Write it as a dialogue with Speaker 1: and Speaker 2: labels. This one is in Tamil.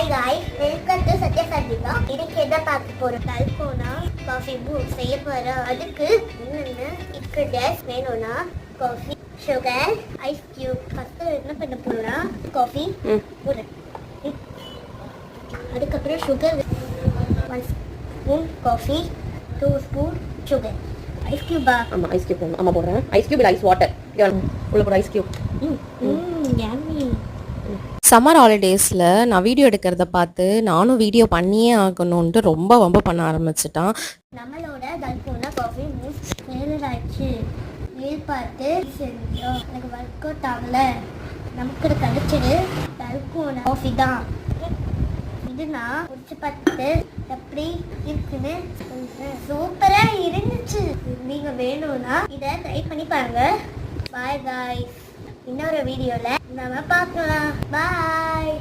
Speaker 1: guys, welcome to Satya Sadhika. இன்னைக்கு என்ன பார்க்க போறோம்? டல்கோனா காஃபி பூஸ்ட் செய்ய போறோம். அதுக்கு என்னென்ன ingredients வேணும்னா coffee, sugar, ice cube. First என்ன பண்ண போறோம்னா காஃபி போடுறேன். அதுக்கப்புறம் sugar 1 spoon coffee, 2 spoon sugar. Ice கியூபா?
Speaker 2: ஆமா ஐஸ் கியூப் போடணும். ஆமா போடுறேன். ஐஸ் கியூப் இல்ல ஐஸ் வாட்டர். உள்ள போற ஐஸ் கியூப்.
Speaker 1: yummy.
Speaker 3: சம்மர் ஹாலிடேஸில் நான் வீடியோ எடுக்கிறத பார்த்து நானும் வீடியோ பண்ணியே ஆகணுன்ட்டு ரொம்ப பண்ண ஆரம்பிச்சிட்டான்.
Speaker 1: நம்மளோட டல்கோனா காஃபி பூஸ்ட் ஃபெயிலியர் ஆயிடுச்சு. மேல் பார்த்து செஞ்சோம், எனக்கு ஒர்க் அவுட் ஆகலை. நமக்கு கிடைச்சது டல்கோனா காஃபி தான். இது நான் குடிச்சு பார்த்து எப்படி இருக்குன்னு சூப்பராக இருந்துச்சு. நீங்கள் வேணும்னா இதை ட்ரை பண்ணி பாருங்க. பாய் காய்ஸ், இன்னொரு வீடியோவில் நம்ம பார்க்கலாம். பாய்.